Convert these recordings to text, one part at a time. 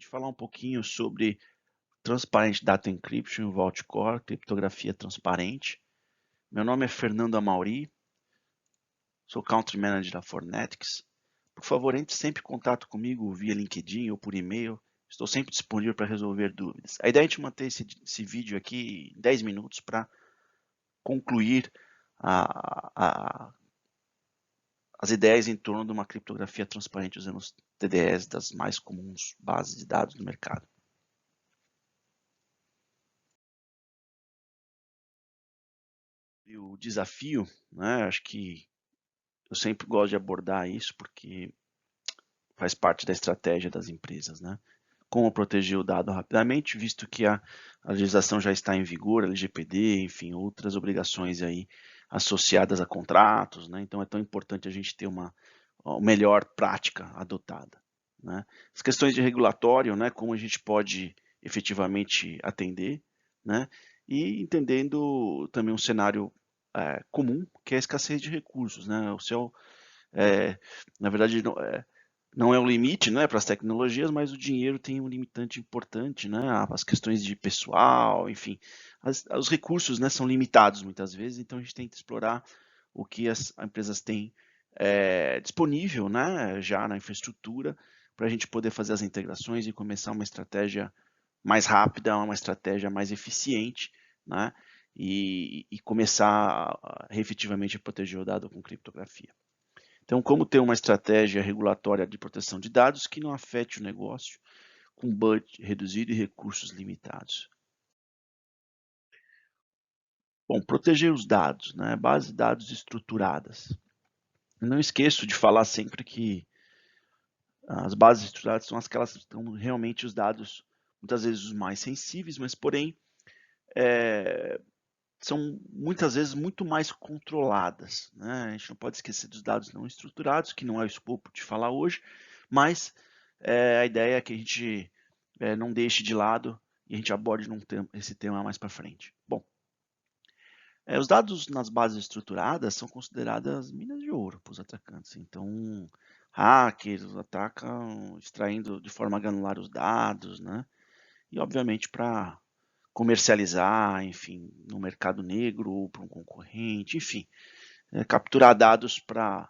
gente falar um pouquinho sobre Transparent Data Encryption, Vault Core, criptografia transparente. Meu nome é Fernando Amauri, sou Country Manager da Fornetics. Por favor, entre sempre em contato comigo via LinkedIn ou por e-mail. Estou sempre disponível para resolver dúvidas. A ideia é a gente manter esse vídeo aqui em 10 minutos para concluir as ideias em torno de uma criptografia transparente usando os TDEs das mais comuns bases de dados do mercado. E o desafio, né, acho que eu sempre gosto de abordar isso porque faz parte da estratégia das empresas, né? Como proteger o dado rapidamente, visto que a legislação já está em vigor, a LGPD, enfim, outras obrigações aí associadas a contratos, né? Então é tão importante a gente ter uma melhor prática adotada, né? As questões de regulatório, né? Como a gente pode efetivamente atender, né? E entendendo também um cenário comum, que é a escassez de recursos, né? O céu, na verdade, não é o limite, né, para as tecnologias, mas o dinheiro tem um limitante importante, né, as questões de pessoal, enfim, os recursos, né, são limitados muitas vezes, então a gente tem que explorar o que as empresas têm disponível, né, já na infraestrutura, para a gente poder fazer as integrações e começar uma estratégia mais rápida, uma estratégia mais eficiente, né, e começar efetivamente a proteger o dado com criptografia. Então, como ter uma estratégia regulatória de proteção de dados que não afete o negócio, com budget reduzido e recursos limitados? Bom, proteger os dados, né? Bases de dados estruturadas. Não esqueço de falar sempre que as bases estruturadas são aquelas que estão realmente os dados, muitas vezes os mais sensíveis, mas porém são muitas vezes muito mais controladas, né? A gente não pode esquecer dos dados não estruturados, que não é o escopo de falar hoje, mas a ideia é que a gente não deixe de lado e a gente aborde esse tema mais para frente. Bom, os dados nas bases estruturadas são consideradas minas de ouro para os atacantes. Então, hackers atacam extraindo de forma granular os dados, né? E obviamente para comercializar, enfim, no mercado negro ou para um concorrente, enfim, capturar dados para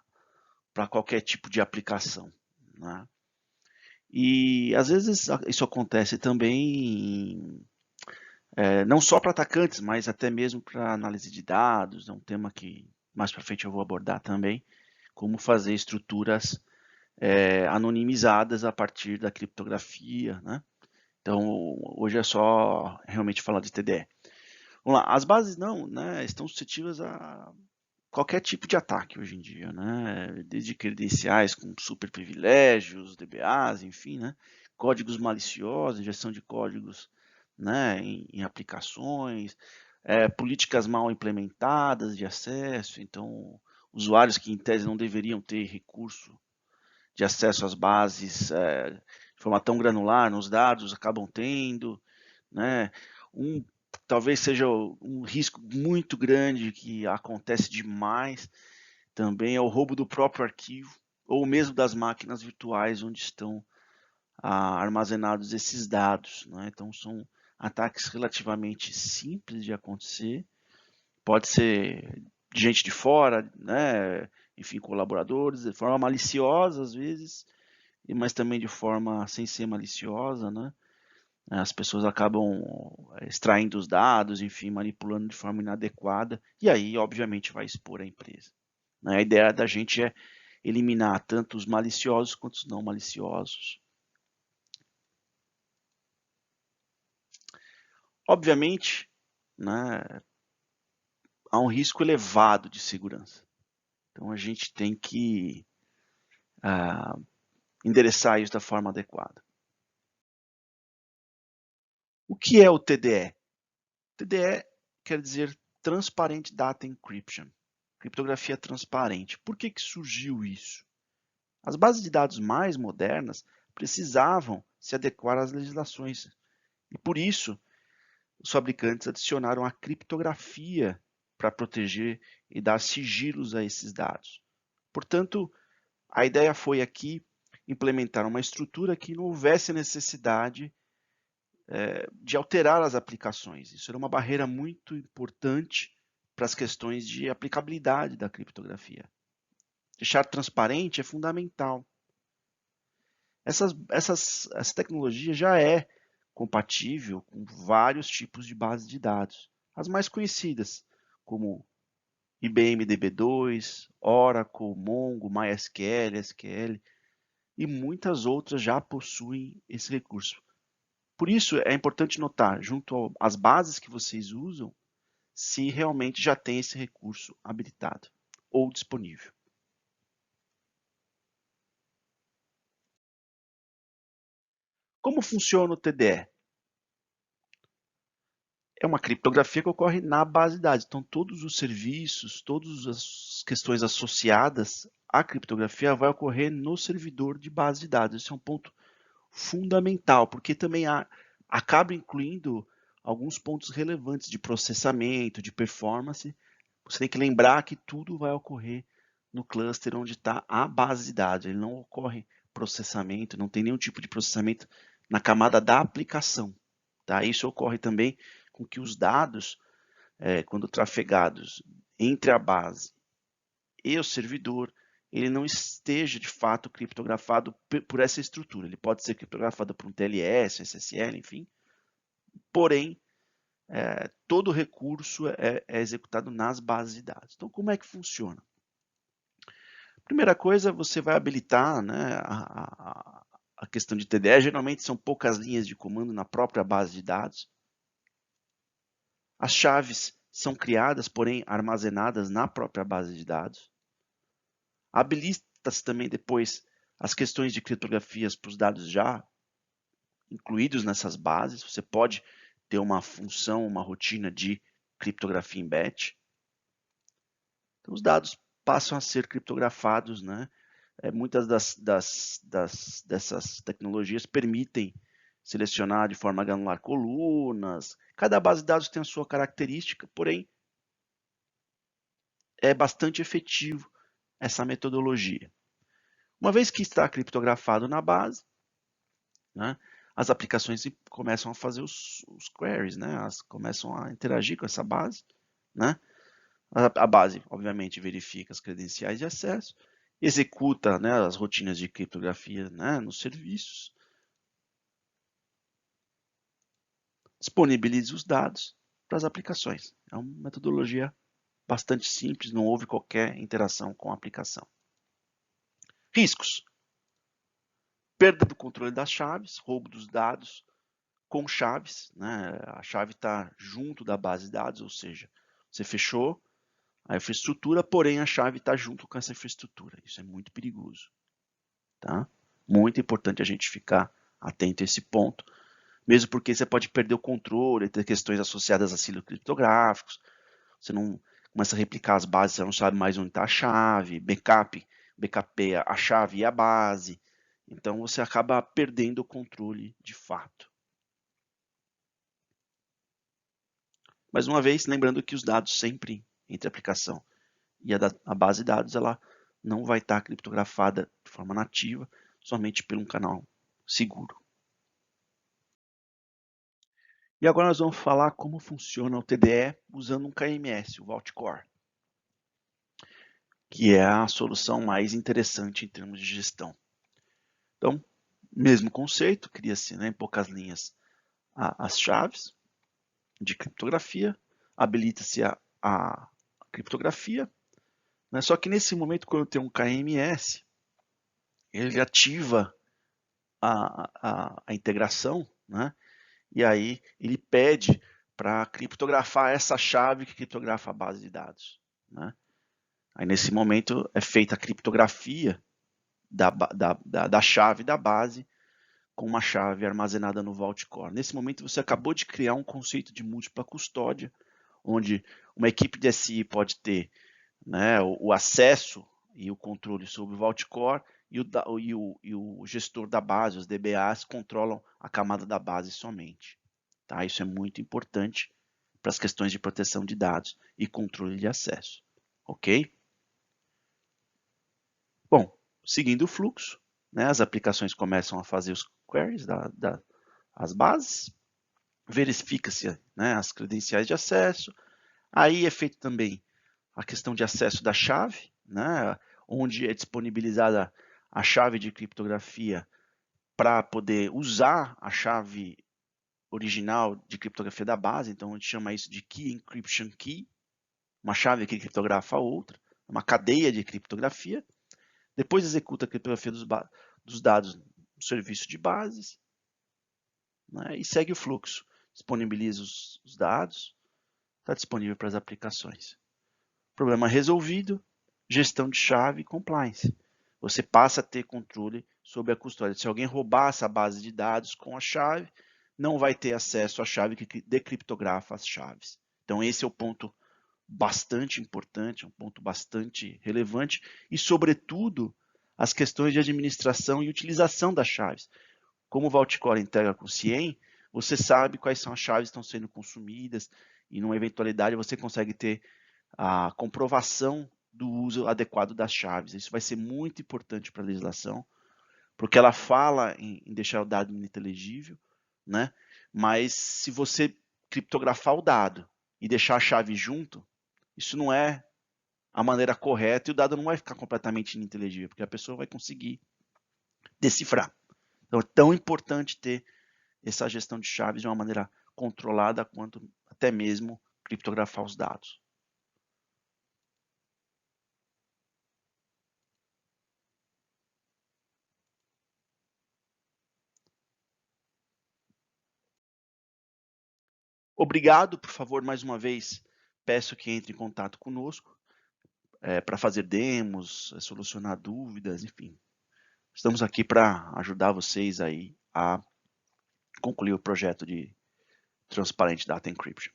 qualquer tipo de aplicação, né? E às vezes isso acontece também não só para atacantes, mas até mesmo para análise de dados, é um tema que mais para frente eu vou abordar também, como fazer estruturas anonimizadas a partir da criptografia, né? Então, hoje é só realmente falar de TDE. Vamos lá, as bases não, né, estão suscetíveis a qualquer tipo de ataque hoje em dia, né? Desde credenciais com super privilégios, DBAs, enfim, né? Códigos maliciosos, injeção de códigos, né, em aplicações, políticas mal implementadas de acesso, então usuários que em tese não deveriam ter recurso de acesso às bases de forma tão granular nos dados acabam tendo, né? Talvez seja um risco muito grande que acontece demais também é o roubo do próprio arquivo ou mesmo das máquinas virtuais onde estão armazenados esses dados, né? Então são ataques relativamente simples de acontecer, pode ser de gente de fora, né? Enfim, colaboradores, de forma maliciosa às vezes, mas também de forma sem ser maliciosa, né? As pessoas acabam extraindo os dados, enfim, manipulando de forma inadequada, e aí, obviamente, vai expor a empresa. A ideia da gente é eliminar tanto os maliciosos quanto os não maliciosos. Obviamente, né, há um risco elevado de segurança. Então, a gente tem que endereçar isso da forma adequada. O que é o TDE? TDE quer dizer Transparent Data Encryption, criptografia transparente. Por que surgiu isso? As bases de dados mais modernas precisavam se adequar às legislações e por isso os fabricantes adicionaram a criptografia para proteger e dar sigilos a esses dados. Portanto, a ideia foi aqui implementar uma estrutura que não houvesse necessidade de alterar as aplicações. Isso era uma barreira muito importante para as questões de aplicabilidade da criptografia. Deixar transparente é fundamental. Essa tecnologia já é compatível com vários tipos de bases de dados. As mais conhecidas, como IBM DB2, Oracle, Mongo, MySQL, SQL, e muitas outras já possuem esse recurso. Por isso, é importante notar, junto às bases que vocês usam, se realmente já tem esse recurso habilitado ou disponível. Como funciona o TDE? É uma criptografia que ocorre na base de dados. Então, todos os serviços, todas as questões associadas à criptografia vai ocorrer no servidor de base de dados. Esse é um ponto fundamental, porque também acaba incluindo alguns pontos relevantes de processamento, de performance. Você tem que lembrar que tudo vai ocorrer no cluster onde está a base de dados. Ele não ocorre processamento, não tem nenhum tipo de processamento na camada da aplicação. Tá? Isso ocorre também com que os dados, quando trafegados entre a base e o servidor, ele não esteja de fato criptografado por essa estrutura. Ele pode ser criptografado por um TLS, SSL, enfim. Porém, todo recurso é executado nas bases de dados. Então, como é que funciona? Primeira coisa, você vai habilitar, né, a questão de TDE. Geralmente são poucas linhas de comando na própria base de dados. As chaves são criadas, porém armazenadas na própria base de dados. Habilita-se também depois as questões de criptografias para os dados já incluídos nessas bases. Você pode ter uma função, uma rotina de criptografia em batch. Então, os dados passam a ser criptografados, né? Muitas dessas tecnologias permitem selecionar de forma granular colunas. Cada base de dados tem a sua característica, porém é bastante efetivo essa metodologia. Uma vez que está criptografado na base, né, as aplicações começam a fazer os queries, né, elas começam a interagir com essa base. Né? A base, obviamente, verifica as credenciais de acesso, executa, né, as rotinas de criptografia, né, nos serviços, disponibiliza os dados para as aplicações. É uma metodologia bastante simples, não houve qualquer interação com a aplicação. Riscos. Perda do controle das chaves, roubo dos dados com chaves. Né? A chave está junto da base de dados, ou seja, você fechou a infraestrutura, porém a chave está junto com essa infraestrutura. Isso é muito perigoso. Tá? Muito importante a gente ficar atento a esse ponto, mesmo porque você pode perder o controle, ter questões associadas a silos criptográficos, você não começa a replicar as bases, você não sabe mais onde está a chave, backup a chave e a base, então você acaba perdendo o controle de fato. Mais uma vez, lembrando que os dados sempre entre a aplicação e a base de dados, ela não vai estar criptografada de forma nativa, somente por um canal seguro. E agora nós vamos falar como funciona o TDE usando um KMS, o Vault Core, que é a solução mais interessante em termos de gestão. Então, mesmo conceito, cria-se, né, em poucas linhas as chaves de criptografia, habilita-se a criptografia, né, só que nesse momento, quando tem um KMS, ele ativa a integração, né, e aí ele pede para criptografar essa chave que criptografa a base de dados. Né? Aí nesse momento é feita a criptografia da chave da base com uma chave armazenada no Vault Core. Nesse momento você acabou de criar um conceito de múltipla custódia, onde uma equipe de SI pode ter, né, o acesso e o controle sobre o Vault Core e o gestor da base, os DBAs, controlam a camada da base somente. Tá? Isso é muito importante para as questões de proteção de dados e controle de acesso. Ok? Bom, seguindo o fluxo, né? As aplicações começam a fazer os queries, as bases, verifica-se, né, as credenciais de acesso, aí é feito também a questão de acesso da chave, né, onde é disponibilizada a chave de criptografia para poder usar a chave original de criptografia da base, então a gente chama isso de Key Encryption Key, uma chave que criptografa a outra, uma cadeia de criptografia, depois executa a criptografia dos dados no serviço de bases, né, e segue o fluxo, disponibiliza os dados, está disponível para as aplicações. Problema resolvido, gestão de chave e compliance. Você passa a ter controle sobre a custódia. Se alguém roubar essa base de dados com a chave, não vai ter acesso à chave que decriptografa as chaves. Então esse é o ponto bastante importante, um ponto bastante relevante e, sobretudo, as questões de administração e utilização das chaves. Como o Vaultcore integra com o CIEM, você sabe quais são as chaves que estão sendo consumidas e, numa eventualidade, você consegue ter a comprovação do uso adequado das chaves. Isso vai ser muito importante para a legislação, porque ela fala em deixar o dado ininteligível, né? Mas se você criptografar o dado e deixar a chave junto, isso não é a maneira correta e o dado não vai ficar completamente ininteligível, porque a pessoa vai conseguir decifrar. Então é tão importante ter essa gestão de chaves de uma maneira controlada quanto até mesmo criptografar os dados. Obrigado, por favor, mais uma vez, peço que entre em contato conosco para fazer demos, solucionar dúvidas, enfim. Estamos aqui para ajudar vocês aí a concluir o projeto de Transparent Data Encryption.